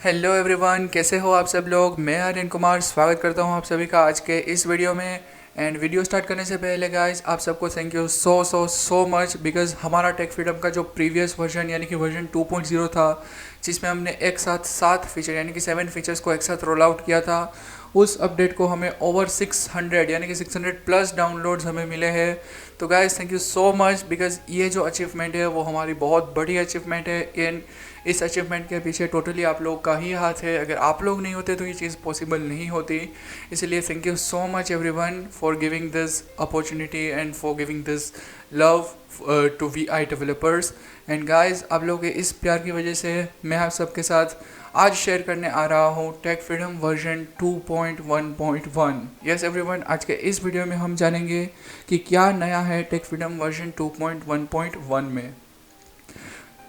Hello everyone, कैसे हो आप सब लोग। मैं आर्यन कुमार स्वागत करता हूं आप सभी का आज के इस वीडियो में। एंड वीडियो स्टार्ट करने से पहले गाइस आप सबको thank you so much because हमारा टेक फ्रीडम का जो प्रीवियस वर्जन यानी कि वर्जन 2.0 था, जिसमें हमने एक साथ 7 फीचर यानी कि 7 फीचर्स को एक साथ रोल आउट किया था, उस अपडेट को हमें ओवर 600 यानी कि 600 प्लस डाउनलोड्स हमें मिले हैं। तो guys thank you so much because ये जो अचीवमेंट है वो हमारी बहुत बड़ी अचीवमेंट है। एंड इस अचीवमेंट के पीछे टोटली आप लोग का ही हाथ है। अगर आप लोग नहीं होते तो ये चीज़ पॉसिबल नहीं होती। इसलिए thank you so much everyone for giving this opportunity and for giving this love to VI developers. And guys आप लोगों के इस प्यार की वजह से मैं आप सबके साथ आज शेयर करने आ रहा हूँ tech freedom version 2.1.1। Yes everyone, आज के इस वीडियो में हम जानेंगे कि क्या नया है टेक फ्रीडम वर्जन 2.1.1 में।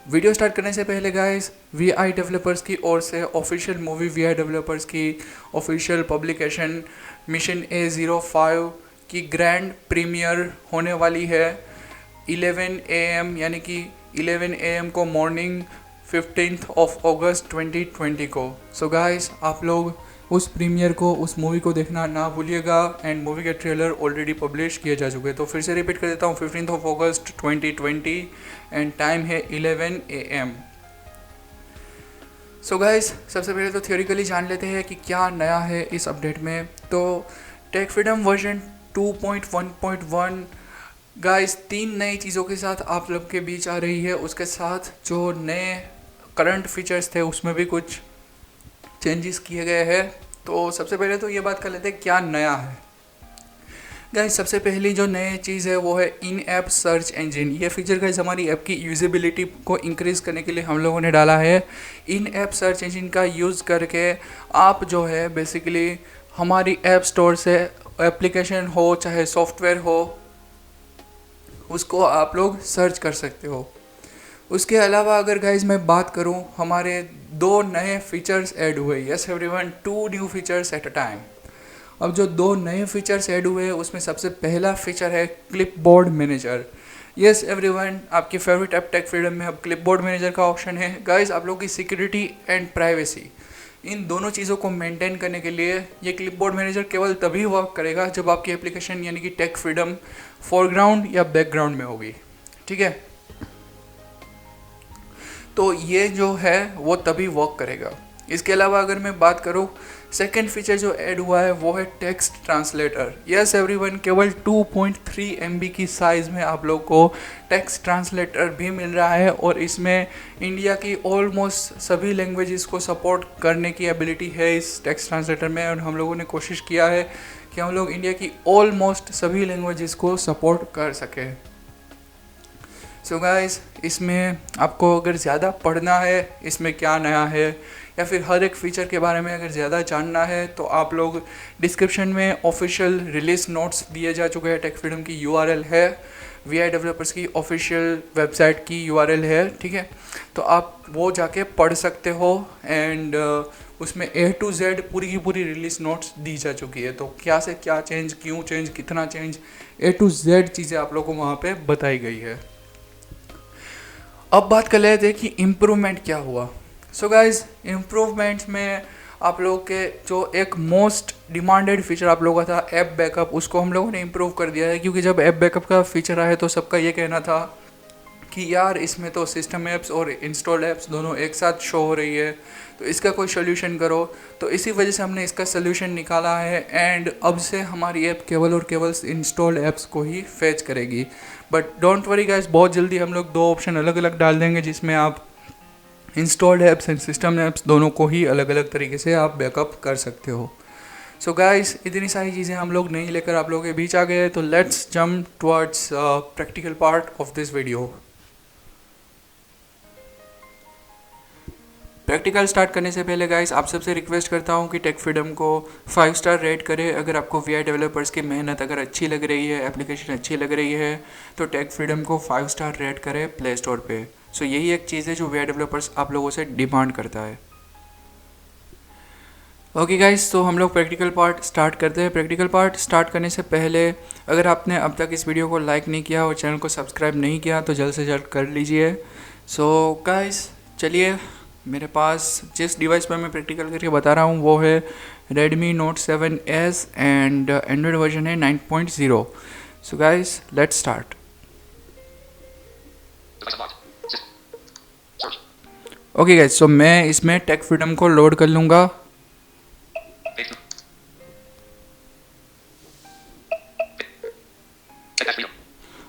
वीडियो स्टार्ट करने से पहले गाइस VI डेवलपर्स की ओर से ऑफिशियल मूवी VI डेवलपर्स की ऑफिशियल पब्लिकेशन मिशन A05 की ग्रैंड प्रीमियर होने वाली है 11 AM यानी कि 11 AM को मॉर्निंग 15th of August 2020 को। सो गाइस आप लोग उस प्रीमियर को, उस मूवी को देखना ना भूलिएगा। एंड मूवी के ट्रेलर ऑलरेडी पब्लिश किए जा चुके हैं, तो फिर से रिपीट कर देता हूँ 15th of August 2020 and time है 11 AM। सो गाइस सबसे पहले तो थियोरिकली जान लेते हैं कि क्या नया है इस अपडेट में। तो टेक फ्रीडम वर्जन 2.1.1 गाइस 3 नई चीज़ों के साथ आप लोग के बीच आ रही है। उसके साथ जो नए करंट फीचर्स थे उसमें भी कुछ चेंजेस किए गए हैं। तो सबसे पहले तो ये बात कर लेते हैं क्या नया है। गाइस सबसे पहली जो नई चीज़ है वो है इन ऐप सर्च इंजन। ये फीचर गाइस हमारी ऐप की यूजेबिलिटी को इंक्रीज़ करने के लिए हम लोगों ने डाला है। इन ऐप सर्च इंजन का यूज़ करके आप जो है बेसिकली हमारी ऐप स्टोर से एप्लीकेशन हो चाहे सॉफ्टवेयर हो उसको आप लोग सर्च कर सकते हो। उसके अलावा अगर गाइज मैं बात करूं, हमारे 2 नए फीचर्स ऐड हुए। Yes everyone, 2 new features at a time. अब जो 2 नए फीचर्स ऐड हुए उसमें सबसे पहला फीचर है क्लिपबोर्ड मैनेजर। यस एवरीवन, आपकी फेवरेट ऐप टेक फ्रीडम में अब क्लिपबोर्ड मैनेजर का ऑप्शन है। गाइज आप लोगों की सिक्योरिटी एंड प्राइवेसी इन दोनों चीज़ों को मेंटेन करने के लिए ये क्लिपबोर्ड मैनेजर केवल तभी वर्क करेगा जब आपकी एप्लीकेशन यानी कि टेक फ्रीडम फोरग्राउंड या बैकग्राउंड में होगी। ठीक है, तो ये जो है वो तभी वर्क करेगा। इसके अलावा अगर मैं बात करूँ, सेकंड फीचर जो ऐड हुआ है वो है टेक्स्ट ट्रांसलेटर। यस एवरीवन, केवल 2.3 MB की साइज़ में आप लोग को टेक्स्ट ट्रांसलेटर भी मिल रहा है और इसमें इंडिया की ऑलमोस्ट सभी लैंग्वेजेस को सपोर्ट करने की एबिलिटी है इस टेक्स्ट ट्रांसलेटर में। और हम लोगों ने कोशिश किया है कि हम लोग इंडिया की ऑलमोस्ट सभी लैंग्वेजेस को सपोर्ट कर सकें। सो गाइस इसमें आपको अगर ज़्यादा पढ़ना है इसमें क्या नया है या फिर हर एक फ़ीचर के बारे में अगर ज़्यादा जानना है तो आप लोग डिस्क्रिप्शन में ऑफिशियल रिलीज नोट्स दिए जा चुके हैं। टेक फ्रीडम की URL है, VI डेवलपर्स की ऑफिशियल वेबसाइट की URL है। ठीक है, तो आप वो जाके पढ़ सकते हो। एंड उसमें A to Z पूरी की पूरी रिलीज नोट्स दी जा चुकी है। तो क्या से क्या चेंज, क्यों चेंज, कितना चेंज, A to Z चीज़ें आप लोगों को वहाँ पर बताई गई है। अब बात कर लेते हैं कि इम्प्रूवमेंट क्या हुआ। सो गाइज इम्प्रूवमेंट्स में आप लोग के जो एक मोस्ट डिमांडेड फीचर आप लोगों का था ऐप बैकअप, उसको हम लोगों ने इम्प्रूव कर दिया है। क्योंकि जब ऐप बैकअप का फीचर आया तो सबका ये कहना था कि यार इसमें तो सिस्टम ऐप्स और इंस्टॉल्ड ऐप्स दोनों एक साथ शो हो रही है, तो इसका कोई सोल्यूशन करो। तो इसी वजह से हमने इसका सोल्यूशन निकाला है। एंड अब से हमारी ऐप केवल और केवल इंस्टॉल्ड ऐप्स को ही फेच करेगी। बट डोंट वरी गाइस, बहुत जल्दी हम लोग 2 ऑप्शन अलग अलग डाल देंगे जिसमें आप installed apps and system apps दोनों को ही अलग अलग तरीके से आप बैकअप कर सकते हो। सो गाइस इतनी सारी चीज़ें हम लोग नहीं लेकर आप लोगों के बीच आ गए, तो let's jump towards practical part of this video. Practical start करने से पहले गाइस आप सबसे रिक्वेस्ट करता हूँ कि टेक फ्रीडम को 5 स्टार रेट करें। अगर आपको VI डेवलपर्स की मेहनत अगर अच्छी लग रही है, एप्लीकेशन अच्छी लग रही है, तो टेक फ्रीडम को 5 स्टार रेट करें प्ले स्टोर पे। सो यही एक चीज़ है जो VI डेवलपर्स आप लोगों से डिमांड करता है। ओके गाइस, तो हम लोग प्रैक्टिकल पार्ट स्टार्ट करते हैं। प्रैक्टिकल पार्ट स्टार्ट करने से पहले अगर आपने अब तक इस वीडियो को लाइक नहीं किया और चैनल को सब्सक्राइब नहीं किया तो जल्द से जल्द कर लीजिए। सो गाइस चलिए मेरे पास जिस डिवाइस पर मैं प्रैक्टिकल करके बता रहा हूँ वो है Redmi Note 7S and android version है 9.0। So guys let's start. Okay guys, so मैं इसमें टेक फ्रीडम को लोड कर लूँगा।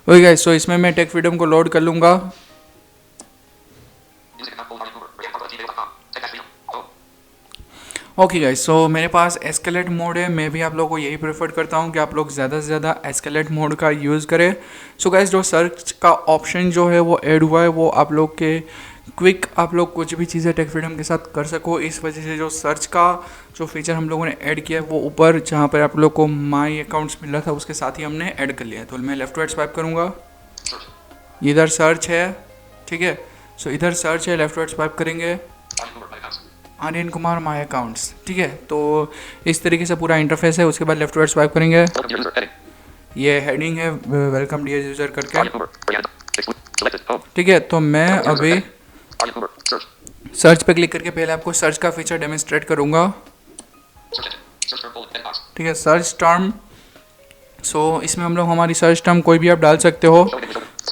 ओके गाइस, सो इसमें मैं टेक फ्रीडम को लोड कर लूँगा। ओके गाइस, सो मेरे पास एस्केलेट मोड है। मैं भी आप लोगों को यही प्रेफर करता हूँ कि आप लोग ज़्यादा से ज़्यादा एस्केलेट मोड का यूज़ करें। सो गाइस, जो सर्च का ऑप्शन जो है वो ऐड हुआ है वो आप लोग के क्विक आप लोग कुछ भी चीज़ें टेक फ्रीडम के साथ कर सको। इस वजह से जो सर्च का जो फीचर हम लोगों ने ऐड किया है वो ऊपर जहाँ पर आप लोग को माई अकाउंट्स मिल रहा था उसके साथ ही हमने ऐड कर लिया है। तो मैं लेफ्ट वाइट स्वाइप करूँगा, इधर सर्च है, ठीक है। सो इधर सर्च है, लेफ्ट वाइट स्वाइप करेंगे, आर्यन कुमार माई अकाउंट्स, ठीक है। तो इस तरीके से पूरा इंटरफेस है। उसके बाद लेफ्ट वाइट स्वाइप करेंगे, ये हेडिंग है वेलकम डियर यूजर करके, ठीक है। तो मैं अभी सर्च पे क्लिक करके पहले आपको सर्च का फीचर डेमोन्स्ट्रेट करूंगा, ठीक है। सर्च टर्म, सो इसमें हम लोग हमारी सर्च टर्म कोई भी आप डाल सकते हो।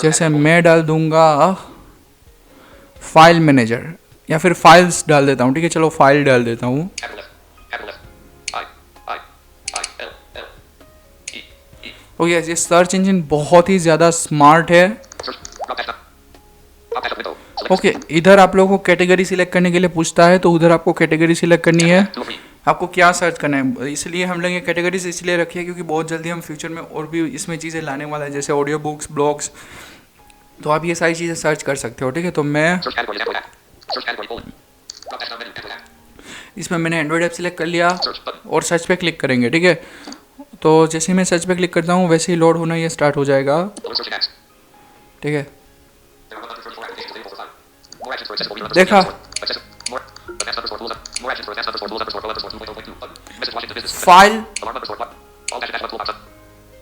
जैसे मैं डाल दूंगा फाइल मैनेजर या फिर फाइल्स डाल देता हूँ, ठीक है। चलो फाइल डाल देता हूँ। ओके, ये सर्च इंजन बहुत ही ज़्यादा स्मार्ट है। ओके, इधर आप लोगों को कैटेगरी सिलेक्ट करने के लिए पूछता है, तो उधर आपको कैटेगरी सिलेक्ट करनी है, आपको क्या सर्च करना है। इसलिए हम लोग ये कैटेगरीज इसलिए रखी है क्योंकि बहुत जल्दी हम फ्यूचर में और भी इसमें चीज़ें लाने वाला है, जैसे ऑडियो बुक्स, ब्लॉग्स, तो आप ये सारी चीज़ें सर्च कर सकते हो, ठीक है। तो मैं इसमें मैंने एंड्रॉयड ऐप सिलेक्ट कर लिया और सर्च पे क्लिक करेंगे, ठीक है। तो जैसे ही मैं सर्च पे क्लिक करता हूँ वैसे ही लोड होना ये स्टार्ट हो जाएगा, ठीक है। देखा,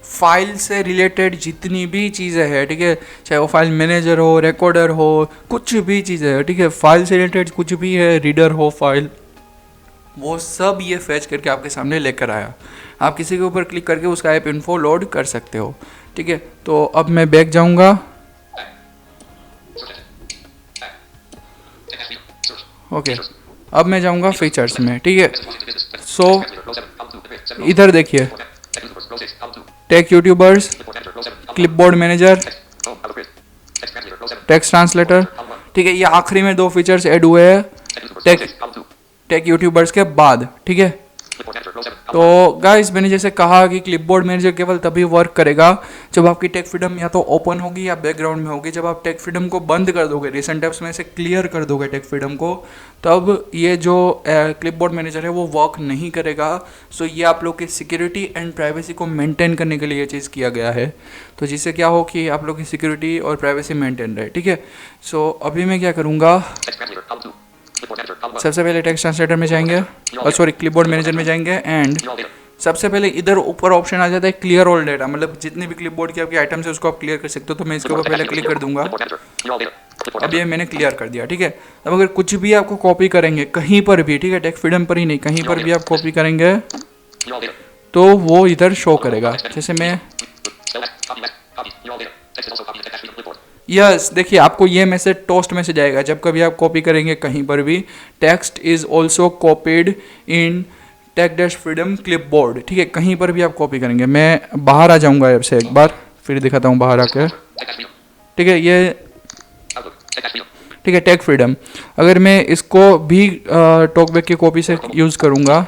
फाइल से रिलेटेड जितनी भी चीज़ें हैं, ठीक है, चाहे वो फाइल मैनेजर हो, रिकॉर्डर हो, कुछ भी चीज़ें हैं, ठीक है, फाइल से रिलेटेड कुछ भी है, रीडर हो फाइल, वो सब ये फैच करके आपके सामने लेकर आया। आप किसी के ऊपर क्लिक करके उसका ऐप इन्फो लोड कर सकते हो, ठीक है। तो अब मैं बैक जाऊंगा, ओके, अब मैं जाऊंगा फीचर्स में, ठीक है। सो इधर देखिए, tech YouTubers, clipboard manager, text translator, ठीक है। ये आखिरी में दो फीचर्स ऐड हुए हैं टेक यूट्यूबर्स के बाद, ठीक है। तो गाइस, मैंने जैसे कहा कि क्लिपबोर्ड मैनेजर केवल तभी वर्क करेगा जब आपकी टेक फ्रीडम या तो ओपन होगी या बैकग्राउंड में होगी। जब आप टेक फ्रीडम को बंद कर दोगे, रिसेंट ऐप्स में से क्लियर कर दोगे टेक फ्रीडम को, तब ये जो क्लिपबोर्ड मैनेजर है वो वर्क नहीं करेगा। सो ये आप लोग की सिक्योरिटी एंड प्राइवेसी को मेंटेन करने के लिए ये चीज़ किया गया है, तो जिससे क्या हो कि आप लोग की सिक्योरिटी और प्राइवेसी मेंटेन रहे, ठीक है। सो अभी मैं क्या करूँगा, सबसे पहले टेक्स्ट ट्रांसलेटर में जाएंगे, सॉरी क्लिपबोर्ड मैनेजर में जाएंगे, एंड सबसे पहले इधर ऊपर ऑप्शन आ जाता है क्लियर ऑल डेटा, मतलब जितने भी क्लिपबोर्ड के आपके आइटम्स है उसको आप क्लियर कर सकते हो। तो मैं इसके ऊपर पहले क्लिक कर दूंगा, अब ये मैंने क्लियर कर दिया, ठीक है। अब अगर कुछ भी आपको कॉपी करेंगे कहीं पर भी, ठीक है, टेक फ्रीडम पर ही नहीं, कहीं पर भी आप कॉपी करेंगे तो वो इधर शो करेगा। जैसे मैं यस, देखिए आपको ये मैसेज टोस्ट मैसेज आएगा जब कभी आप कॉपी करेंगे कहीं पर भी, text is also copied in tech dash freedom clipboard, ठीक है, कहीं पर भी आप कॉपी करेंगे। मैं बाहर आ जाऊंगा ऐप से एक बार, फिर दिखाता हूँ बाहर आके, ठीक है। ये ठीक है, टेक फ्रीडम, अगर मैं इसको भी टॉकबैक की कॉपी से यूज़ करूँगा,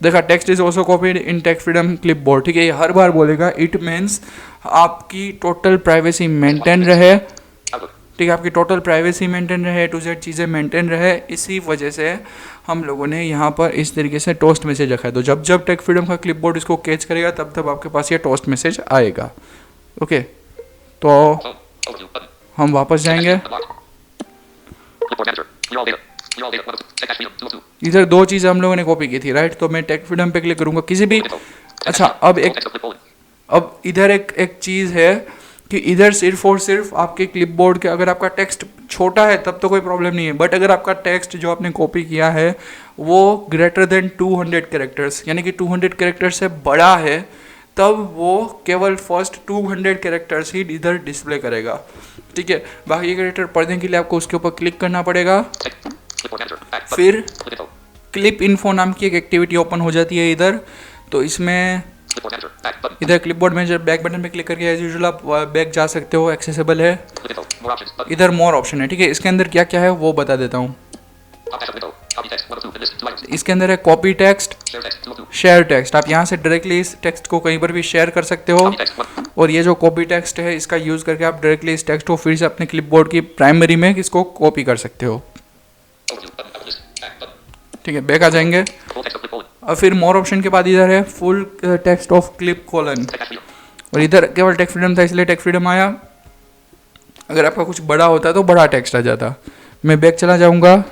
देखा text is also copied in tech freedom clipboard, ठीक है। ये हर बार बोलेगा, इट मीन्स आपकी टोटल प्राइवेसी मेंटेन रहे, ठीक है, आपकी टोटल प्राइवेसी मेंटेन रहे, टू जेड चीज़ें मेंटेन रहे। इसी वजह से हम लोगों ने यहाँ पर इस तरीके से टोस्ट मैसेज रखा है। तो जब जब टेक फ्रीडम का क्लिपबोर्ड इसको कैच करेगा तब तब आपके पास ये टोस्ट मैसेज आएगा, ओके। तो हम वापस जाएंगे, इधर दो चीज़ें हम लोगों ने कॉपी की थी, राइट। तो मैं टेक फ्रीडम पे क्लिक करूँगा किसी भी, अच्छा अब इधर एक चीज़ है कि इधर सिर्फ और सिर्फ आपके क्लिपबोर्ड के, अगर आपका टेक्स्ट छोटा है तब तो कोई प्रॉब्लम नहीं है, बट अगर आपका टेक्स्ट जो आपने कॉपी किया है वो ग्रेटर देन 200 कैरेक्टर्स यानी कि 200 कैरेक्टर्स से बड़ा है, तब वो केवल फर्स्ट 200 कैरेक्टर्स ही इधर डिस्प्ले करेगा। ठीक है, बाकी कैरेक्टर पढ़ने के लिए आपको उसके ऊपर क्लिक करना पड़ेगा। फिर क्लिप इन्फो नाम की एक एक्टिविटी ओपन हो जाती है इधर। तो इसमें इधर क्लिपबोर्ड मैनेजर बैक बटन पे क्लिक करके एज यूजुअल आप बैक जा सकते हो, एक्सेसिबल है। इधर मोर ऑप्शन है। ठीक है, इसके अंदर क्या क्या है वो बता देता हूँ। इसके अंदर है कॉपी टेक्स्ट, शेयर टेक्स्ट। आप यहाँ से डायरेक्टली इस टेक्स्ट को कहीं पर भी शेयर कर सकते हो, और ये जो कॉपी टेक्स्ट है इसका यूज करके आप डायरेक्टली इस टेक्स्ट को फिर से अपने क्लिपबोर्ड की प्राइमरी में इसको कॉपी कर सकते हो। ठीक है, बैक आ जाएंगे और फिर मोर ऑप्शन के बाद इधर है full text of clip colon, और इधर केवल टेक फ्रीडम था इसलिए टेक फ्रीडम आया। अगर आपका कुछ बड़ा होता तो बड़ा टेक्स्ट आ जाता। मैं बैक चला जाऊंगा।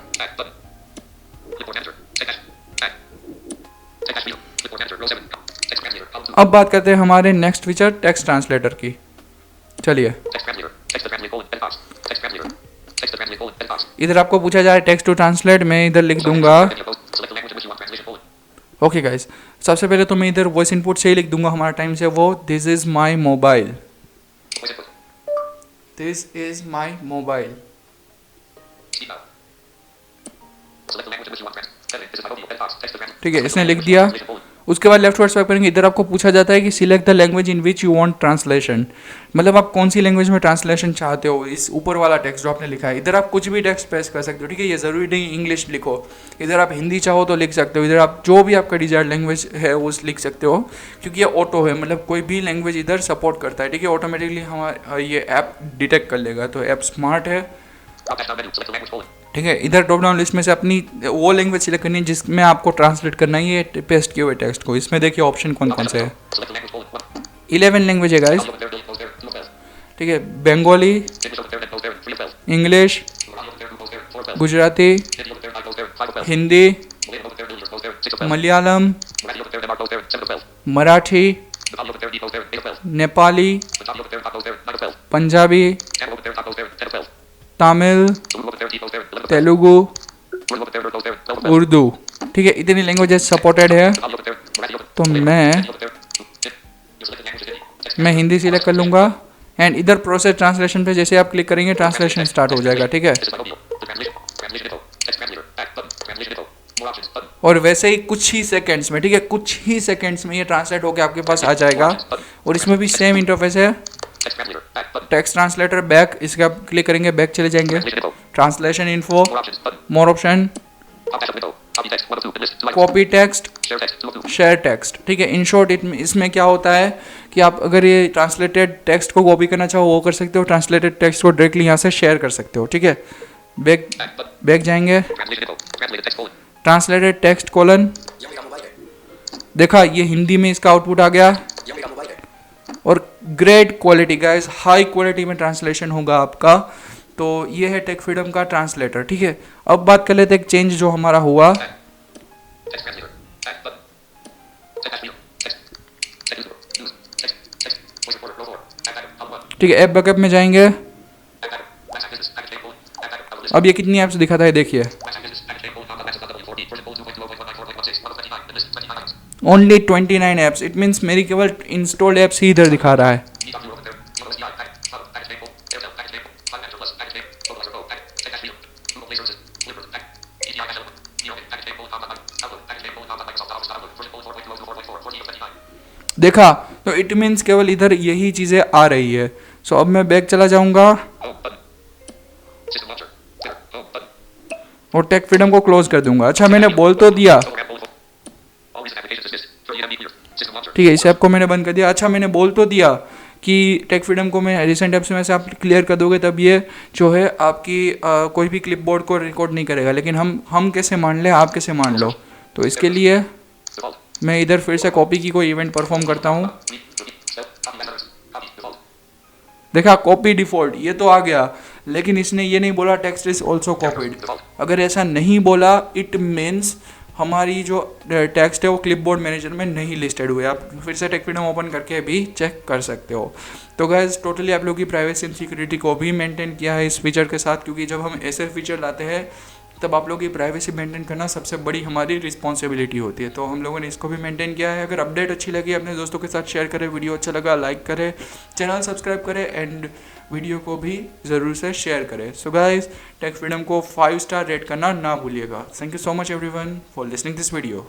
अब बात करते हैं हमारे नेक्स्ट फीचर टेक्स्ट ट्रांसलेटर की। चलिए, इधर आपको पूछा जाए टेक्स्ट टू ट्रांसलेट, मैं इधर लिख दूंगा। ओके गाइस, सबसे पहले तो मैं इधर वॉइस इनपुट से ही लिख दूंगा, हमारा टाइम से वो this is my mobile, this is my mobile. ठीक है, इसने लिख दिया। उसके बाद लेफ्ट वर्ड स्वाइप करेंगे। इधर आपको पूछा जाता है कि select the language in which you want translation, मतलब आप कौन सी लैंग्वेज में ट्रांसलेशन चाहते हो। इस ऊपर वाला टेक्स्ट जो आपने लिखा है, इधर आप कुछ भी टेक्स्ट प्रेस कर सकते हो। ठीक है, ये ज़रूरी नहीं इंग्लिश लिखो, इधर आप हिंदी चाहो तो लिख सकते हो, इधर आप जो भी आपका डिजायर्ड लैंग्वेज है वो लिख सकते हो, क्योंकि ये ऑटो है, मतलब कोई भी लैंग्वेज इधर सपोर्ट करता है। ठीक है, ऑटोमेटिकली हमारा ये ऐप डिटेक्ट कर लेगा, तो ऐप स्मार्ट है। ठीक है, इधर ड्रॉप डाउन लिस्ट में से अपनी वो लैंग्वेज सिलेक्ट करनी है जिसमें आपको ट्रांसलेट करना है ये पेस्ट किए हुए टेक्स्ट को। इसमें देखिए ऑप्शन कौन कौन से है। 11 लैंग्वेज है गाइस। ठीक है, बंगाली, इंग्लिश, गुजराती, हिंदी, मलयालम, मराठी, नेपाली, पंजाबी, तमिल, तेलुगु, उर्दू। ठीक है, इतनी लैंग्वेजेस सपोर्टेड है। तो मैं हिंदी सिलेक्ट कर लूँगा एंड इधर प्रोसेस ट्रांसलेशन पे जैसे आप क्लिक करेंगे ट्रांसलेशन स्टार्ट हो जाएगा। ठीक है, और वैसे ही कुछ ही सेकंड्स में, ठीक है, कुछ ही सेकंड्स में ये ट्रांसलेट होकर आपके पास आ जाएगा। और इसमें भी सेम इंटरफेस है, टेक्स्ट ट्रांसलेटर बैक, इसके आप क्लिक करेंगे बैक चले जाएंगे, ट्रांसलेशन इन्फो, मोर option, copy text, share text. ठीक है, इन शॉर्ट इसमें क्या होता है कि आप अगर ये ट्रांसलेटेड टेक्स्ट को कॉपी करना चाहो वो कर सकते हो, ट्रांसलेटेड टेक्स्ट को डायरेक्टली यहाँ से शेयर कर सकते हो। ठीक है, बैक जाएंगे, ट्रांसलेटेड टेक्स्ट कोलन, देखा ये हिंदी में इसका आउटपुट आ गया, और great quality guys, high quality में ट्रांसलेशन होगा आपका। तो ये है टेक फ्रीडम का ट्रांसलेटर। ठीक है, अब बात कर लेते हैं एक चेंज जो हमारा हुआ। ठीक है, ऐप बैकअप में जाएंगे। अब ये कितनी ऐप्स दिखाता है देखिए, ओनली 29 ऐप्स। इट मीन्स मेरी केवल इंस्टॉल्ड ऐप्स ही इधर दिखा रहा है। देखा, तो इट मीन्स केवल इधर यही चीजें आ रही है। सो अब मैं बैक चला जाऊंगा और टेक फ्रीडम को क्लोज कर दूंगा। अच्छा, मैंने बोल तो दिया, ठीक है, इस ऐप को मैंने बंद कर दिया। अच्छा, मैंने बोल तो दिया कि टेक फ्रीडम को मैं रिसेंट ऐप्स में से आप क्लियर कर दोगे तब ये जो है आपकी कोई भी क्लिपबोर्ड को रिकॉर्ड नहीं करेगा। लेकिन हम कैसे मान ले, आप कैसे मान लो। तो इसके लिए मैं इधर फिर से कॉपी की कोई इवेंट परफॉर्म करता हूँ। देखा, कॉपी डिफॉल्ट ये तो आ गया, लेकिन इसने ये नहीं बोला टेक्स्ट इज ऑल्सो कॉपीड। अगर ऐसा नहीं बोला इट मीन्स हमारी जो टेक्स्ट है वो क्लिपबोर्ड मैनेजर में नहीं लिस्टेड हुए। आप फिर से टेक फ्रीडम ओपन करके भी चेक कर सकते हो। तो गाइस टोटली आप लोग की प्राइवेसी एंड सिक्योरिटी को भी मेंटेन किया है इस फीचर के साथ, क्योंकि जब हम ऐसे फीचर लाते हैं तब आप लोग की प्राइवेसी मेंटेन करना सबसे बड़ी हमारी रिस्पॉन्सिबिलिटी होती है। तो हम लोगों ने इसको भी मेंटेन किया है। अगर अपडेट अच्छी लगी अपने दोस्तों के साथ शेयर करें, वीडियो अच्छा लगा लाइक करें, चैनल सब्सक्राइब करें एंड वीडियो को भी ज़रूर से शेयर करें। सो गाइस टेक फ्रीडम को 5 स्टार रेट करना ना भूलिएगा। Thank you so much everyone for listening this video.